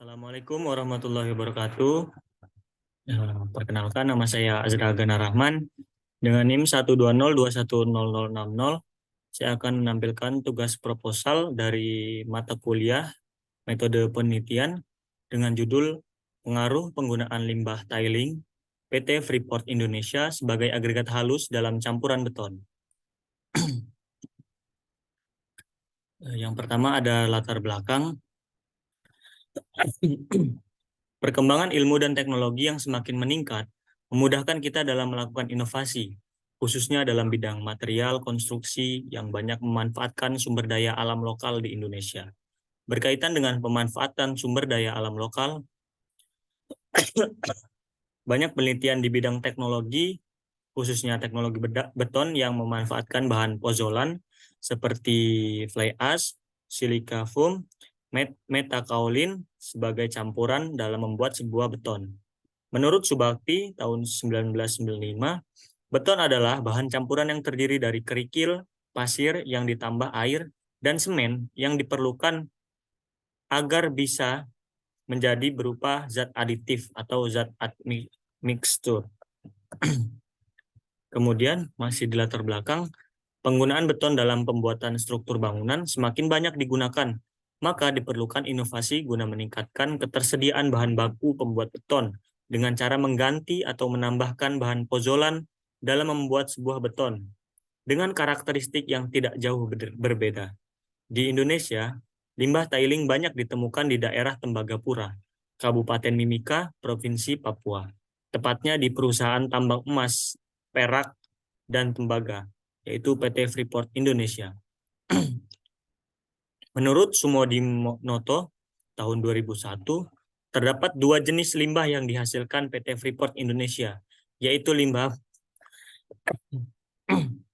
Assalamualaikum warahmatullahi wabarakatuh. Perkenalkan, nama saya Azra Gana Rahman. Dengan NIM 120210060, saya akan menampilkan tugas proposal dari mata kuliah metode penelitian dengan judul Pengaruh Penggunaan Limbah Tiling PT Freeport Indonesia sebagai agregat halus dalam campuran beton. Yang pertama ada latar belakang. Perkembangan ilmu dan teknologi yang semakin meningkat memudahkan kita dalam melakukan inovasi, khususnya dalam bidang material konstruksi yang banyak memanfaatkan sumber daya alam lokal di Indonesia. Berkaitan dengan pemanfaatan sumber daya alam lokal, banyak penelitian di bidang teknologi, khususnya teknologi beton yang memanfaatkan bahan pozolan seperti fly ash, silika foam, metakaolin sebagai campuran dalam membuat sebuah beton. Menurut Subakti tahun 1995, beton adalah bahan campuran yang terdiri dari kerikil, pasir yang ditambah air, dan semen yang diperlukan agar bisa menjadi berupa zat aditif atau zat admixture. Kemudian masih di latar belakang, penggunaan beton dalam pembuatan struktur bangunan semakin banyak digunakan, maka diperlukan inovasi guna meningkatkan ketersediaan bahan baku pembuat beton dengan cara mengganti atau menambahkan bahan pozolan dalam membuat sebuah beton dengan karakteristik yang tidak jauh berbeda. Di Indonesia, limbah tiling banyak ditemukan di daerah Tembagapura, Kabupaten Mimika, Provinsi Papua, tepatnya di perusahaan tambang emas, perak, dan tembaga, yaitu PT Freeport Indonesia. Menurut Sumodinoto tahun 2001, terdapat dua jenis limbah yang dihasilkan PT Freeport Indonesia, yaitu limbah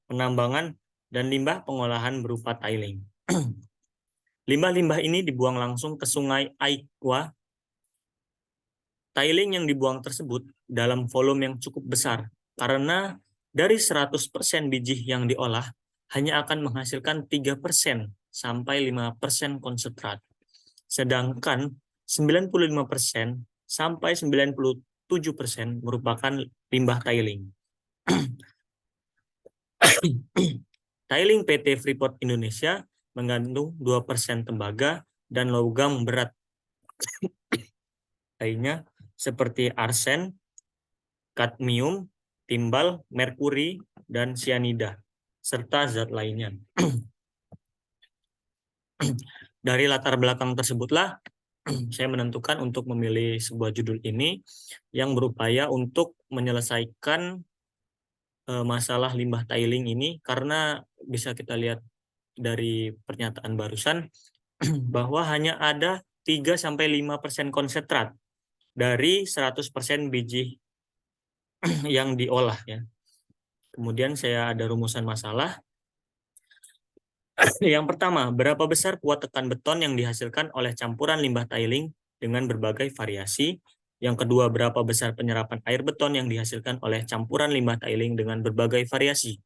penambangan dan limbah pengolahan berupa tiling. Limbah-limbah ini dibuang langsung ke Sungai Aikwa. Tiling yang dibuang tersebut dalam volume yang cukup besar, karena dari 100% biji yang diolah, hanya akan menghasilkan 3% sampai 5% konsentrat. Sedangkan 95% sampai 97% merupakan limbah tiling. Tiling PT Freeport Indonesia mengandung 2% tembaga dan logam berat lainnya seperti arsen, kadmium, timbal, merkuri, dan sianida, serta zat lainnya. Dari latar belakang tersebutlah, saya menentukan untuk memilih sebuah judul ini yang berupaya untuk menyelesaikan masalah limbah tiling ini, karena bisa kita lihat dari pernyataan barusan bahwa hanya ada 3-5% konsentrat dari 100% biji yang diolah ya. Kemudian saya ada rumusan masalah. Yang pertama, berapa besar kuat tekan beton yang dihasilkan oleh campuran limbah tiling dengan berbagai variasi? Yang kedua, berapa besar penyerapan air beton yang dihasilkan oleh campuran limbah tiling dengan berbagai variasi?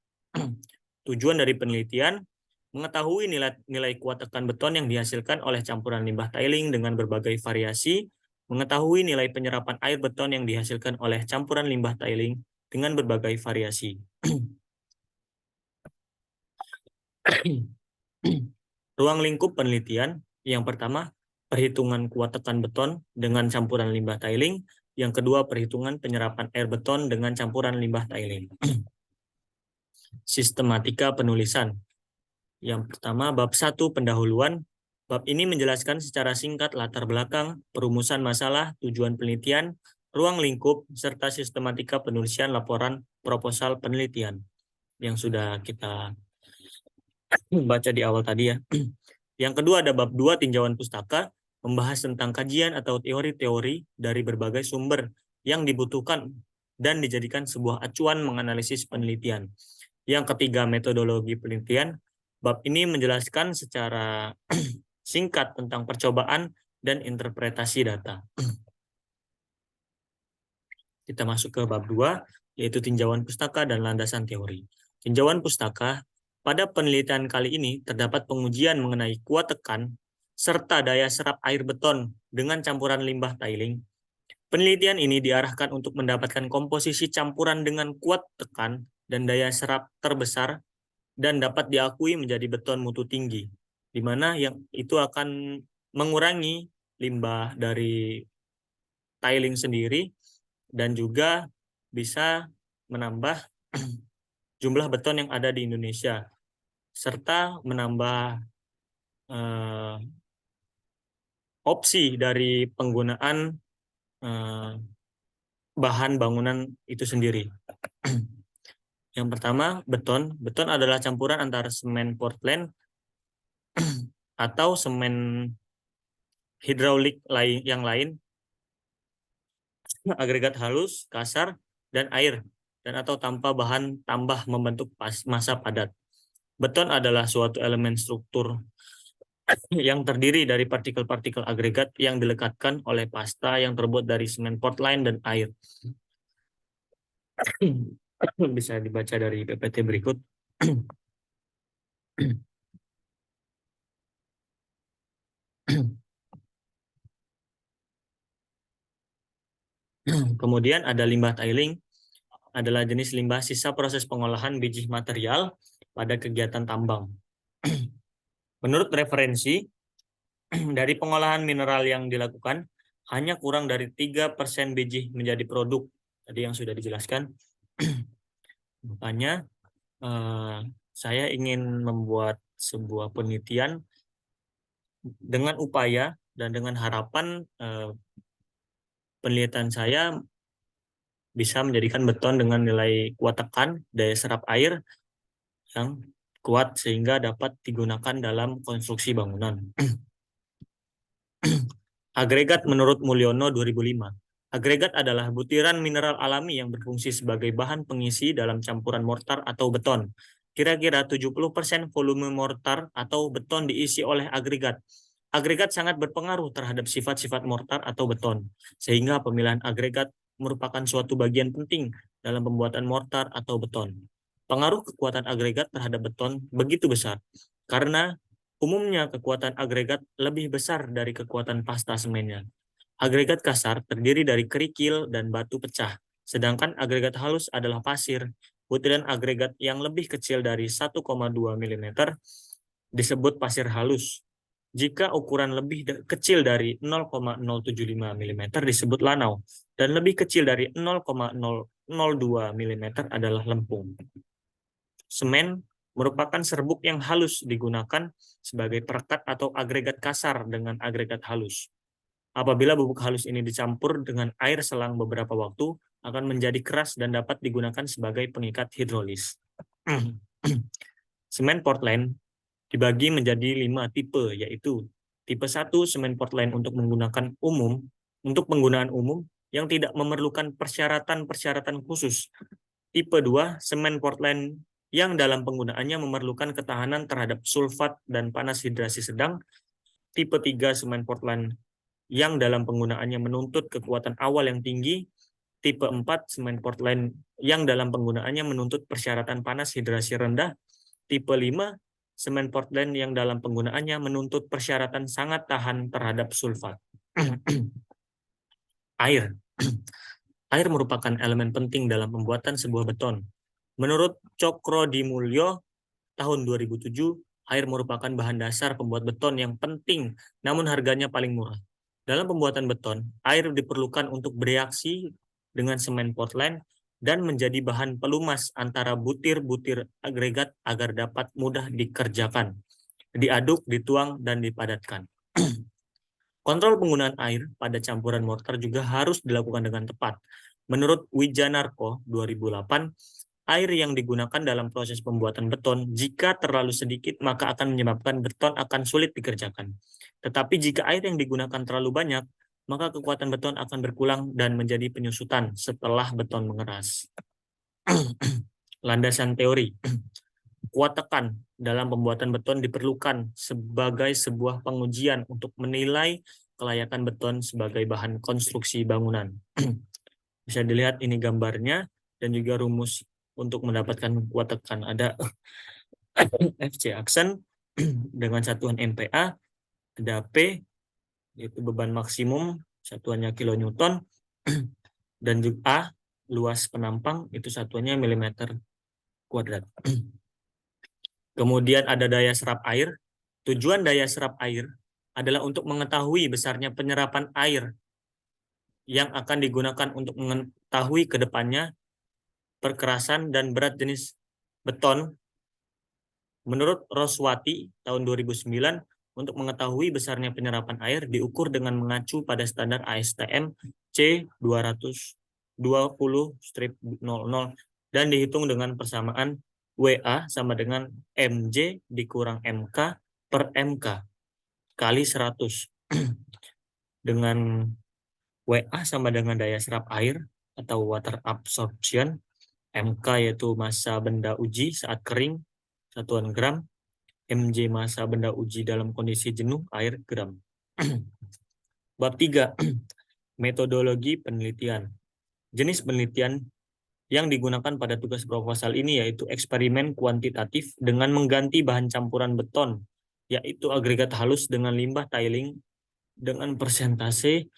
Tujuan dari penelitian, mengetahui nilai kuat tekan beton yang dihasilkan oleh campuran limbah tiling dengan berbagai variasi, mengetahui nilai penyerapan air beton yang dihasilkan oleh campuran limbah tiling dengan berbagai variasi. Ruang lingkup penelitian, yang pertama, perhitungan kuat tekan beton dengan campuran limbah tiling, yang kedua, perhitungan penyerapan air beton dengan campuran limbah tiling. Sistematika penulisan. Yang pertama, bab 1 pendahuluan. Bab ini menjelaskan secara singkat latar belakang, perumusan masalah, tujuan penelitian, ruang lingkup, serta sistematika penulisan laporan proposal penelitian yang sudah kita baca di awal tadi ya. Yang kedua ada bab 2 tinjauan pustaka, membahas tentang kajian atau teori-teori dari berbagai sumber yang dibutuhkan dan dijadikan sebuah acuan menganalisis penelitian. Yang ketiga metodologi penelitian, bab ini menjelaskan secara singkat tentang percobaan dan interpretasi data. Kita masuk ke bab 2, yaitu tinjauan pustaka dan landasan teori. Tinjauan pustaka, pada penelitian kali ini terdapat pengujian mengenai kuat tekan serta daya serap air beton dengan campuran limbah tiling. Penelitian ini diarahkan untuk mendapatkan komposisi campuran dengan kuat tekan dan daya serap terbesar dan dapat diakui menjadi beton mutu tinggi, di mana yang itu akan mengurangi limbah dari tiling sendiri dan juga bisa menambah jumlah beton yang ada di Indonesia serta menambah opsi dari penggunaan bahan bangunan itu sendiri. Yang pertama, beton. Beton adalah campuran antara semen Portland atau semen hidraulik yang lain, agregat halus, kasar, dan air, dan atau tanpa bahan tambah membentuk massa padat. Beton adalah suatu elemen struktur yang terdiri dari partikel-partikel agregat yang dilekatkan oleh pasta yang terbuat dari semen Portland dan air. Bisa dibaca dari PPT berikut. Kemudian ada limbah tiling, adalah jenis limbah sisa proses pengolahan biji material pada kegiatan tambang. Menurut referensi, dari pengolahan mineral yang dilakukan, hanya kurang dari 3% biji menjadi produk. Tadi yang sudah dijelaskan. Makanya saya ingin membuat sebuah penelitian dengan upaya dan dengan harapan penelitian saya bisa menjadikan beton dengan nilai kuat tekan, daya serap air yang kuat sehingga dapat digunakan dalam konstruksi bangunan. Agregat menurut Mulyono 2005. Agregat adalah butiran mineral alami yang berfungsi sebagai bahan pengisi dalam campuran mortar atau beton. Kira-kira 70% volume mortar atau beton diisi oleh agregat. Agregat sangat berpengaruh terhadap sifat-sifat mortar atau beton, sehingga pemilihan agregat merupakan suatu bagian penting dalam pembuatan mortar atau beton. Pengaruh kekuatan agregat terhadap beton begitu besar, karena umumnya kekuatan agregat lebih besar dari kekuatan pasta semennya. Agregat kasar terdiri dari kerikil dan batu pecah, sedangkan agregat halus adalah pasir. Butiran agregat yang lebih kecil dari 1,2 mm disebut pasir halus. Jika ukuran lebih kecil dari 0,075 mm disebut lanau, dan lebih kecil dari 0,002 mm adalah lempung. Semen merupakan serbuk yang halus digunakan sebagai perekat atau agregat kasar dengan agregat halus. Apabila bubuk halus ini dicampur dengan air selang beberapa waktu, akan menjadi keras dan dapat digunakan sebagai pengikat hidrolis. Semen Portland dibagi menjadi 5 tipe, yaitu tipe 1 semen Portland untuk penggunaan umum yang tidak memerlukan persyaratan-persyaratan khusus. Tipe 2 semen Portland yang dalam penggunaannya memerlukan ketahanan terhadap sulfat dan panas hidrasi sedang. Tipe 3 semen Portland yang dalam penggunaannya menuntut kekuatan awal yang tinggi. Tipe 4 semen Portland yang dalam penggunaannya menuntut persyaratan panas hidrasi rendah. Tipe 5 semen Portland yang dalam penggunaannya menuntut persyaratan sangat tahan terhadap sulfat. Air. Air merupakan elemen penting dalam pembuatan sebuah beton. Menurut Cokrodimulyo tahun 2007, air merupakan bahan dasar pembuat beton yang penting, namun harganya paling murah. Dalam pembuatan beton, air diperlukan untuk bereaksi dengan semen Portland dan menjadi bahan pelumas antara butir-butir agregat agar dapat mudah dikerjakan, diaduk, dituang, dan dipadatkan. Kontrol penggunaan air pada campuran mortar juga harus dilakukan dengan tepat. Menurut Wijanarko 2008, air yang digunakan dalam proses pembuatan beton, jika terlalu sedikit maka akan menyebabkan beton akan sulit dikerjakan. Tetapi jika air yang digunakan terlalu banyak, maka kekuatan beton akan berkurang dan menjadi penyusutan setelah beton mengeras. Landasan teori. Kuat tekan dalam pembuatan beton diperlukan sebagai sebuah pengujian untuk menilai kelayakan beton sebagai bahan konstruksi bangunan. Bisa dilihat ini gambarnya dan juga rumus untuk mendapatkan kuat tekan. Ada FC aksen dengan satuan MPa, ada P, yaitu beban maksimum, satuannya kilonewton, dan juga A, luas penampang, itu satuannya milimeter kuadrat. Kemudian ada daya serap air. Tujuan daya serap air adalah untuk mengetahui besarnya penyerapan air yang akan digunakan untuk mengetahui ke depannya perkerasan dan berat jenis beton. Menurut Roswati tahun 2009, untuk mengetahui besarnya penyerapan air diukur dengan mengacu pada standar ASTM C220-00 dan dihitung dengan persamaan WA sama dengan MJ dikurang MK per MK kali 100. Dengan WA sama dengan daya serap air atau water absorption, MK yaitu massa benda uji saat kering, satuan gram, MJ massa benda uji dalam kondisi jenuh, air gram. Bab 3, metodologi penelitian. Jenis penelitian yang digunakan pada tugas proposal ini yaitu eksperimen kuantitatif dengan mengganti bahan campuran beton, yaitu agregat halus dengan limbah tiling dengan persentase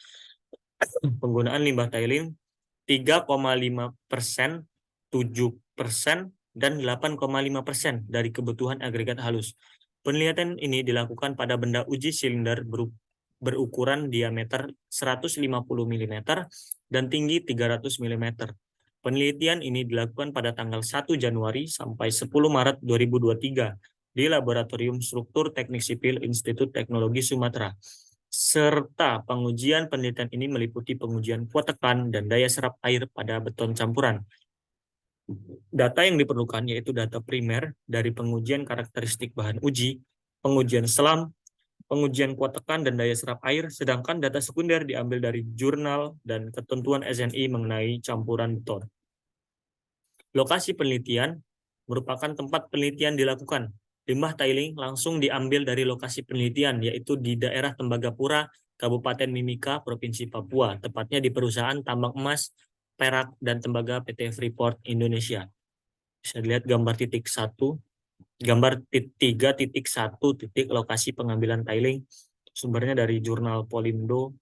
penggunaan limbah tiling 3,5%, 7%, dan 8,5% dari kebutuhan agregat halus. Penelitian ini dilakukan pada benda uji silinder berukuran diameter 150 mm dan tinggi 300 mm. Penelitian ini dilakukan pada tanggal 1 Januari sampai 10 Maret 2023 di Laboratorium Struktur Teknik Sipil Institut Teknologi Sumatera. Serta pengujian penelitian ini meliputi pengujian kuat tekan dan daya serap air pada beton campuran. Data yang diperlukan yaitu data primer dari pengujian karakteristik bahan uji, pengujian selam, pengujian kuat tekan dan daya serap air, sedangkan data sekunder diambil dari jurnal dan ketentuan SNI mengenai campuran beton. Lokasi penelitian merupakan tempat penelitian dilakukan. Limbah tiling langsung diambil dari lokasi penelitian, yaitu di daerah Tembagapura, Kabupaten Mimika, Provinsi Papua, tepatnya di perusahaan tambang emas, perak, dan tembaga PT Freeport Indonesia. Bisa dilihat gambar titik 1, gambar 3.1 titik lokasi pengambilan tiling, sumbernya dari jurnal Polindo.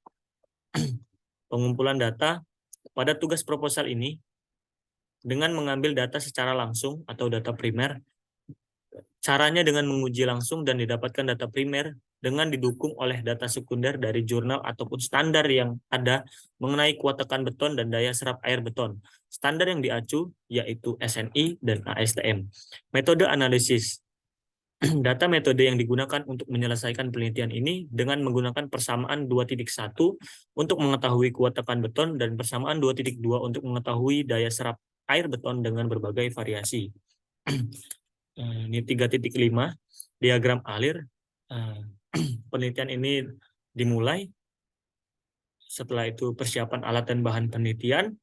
Pengumpulan data pada tugas proposal ini dengan mengambil data secara langsung atau data primer. Caranya dengan menguji langsung dan didapatkan data primer dengan didukung oleh data sekunder dari jurnal ataupun standar yang ada mengenai kuat tekan beton dan daya serap air beton. Standar yang diacu yaitu SNI dan ASTM. Metode analisis. Data metode yang digunakan untuk menyelesaikan penelitian ini dengan menggunakan persamaan 2.1 untuk mengetahui kuat tekan beton dan persamaan 2.2 untuk mengetahui daya serap air beton dengan berbagai variasi. Ini 3.5 diagram alir. Penelitian ini dimulai, setelah itu persiapan alat dan bahan penelitian,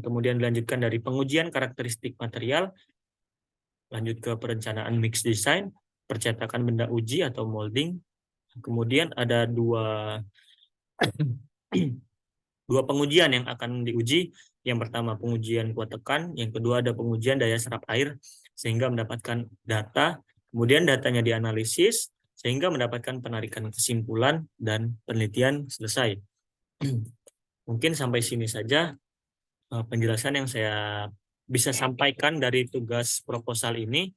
kemudian dilanjutkan dari pengujian karakteristik material, lanjut ke perencanaan mix design, percetakan benda uji atau molding, kemudian ada dua pengujian yang akan diuji. Yang pertama pengujian kuat tekan, yang kedua ada pengujian daya serap air, sehingga mendapatkan data, kemudian datanya dianalisis, sehingga mendapatkan penarikan kesimpulan dan penelitian selesai. Mungkin sampai sini saja penjelasan yang saya bisa sampaikan dari tugas proposal ini.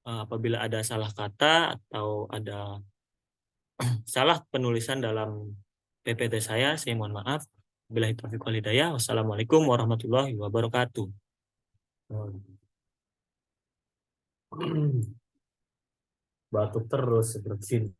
Apabila ada salah kata atau ada salah penulisan dalam PPT saya mohon maaf. Billahi taufiq wal hidayah. Wassalamualaikum warahmatullahi wabarakatuh. Batuk terus seperti ini.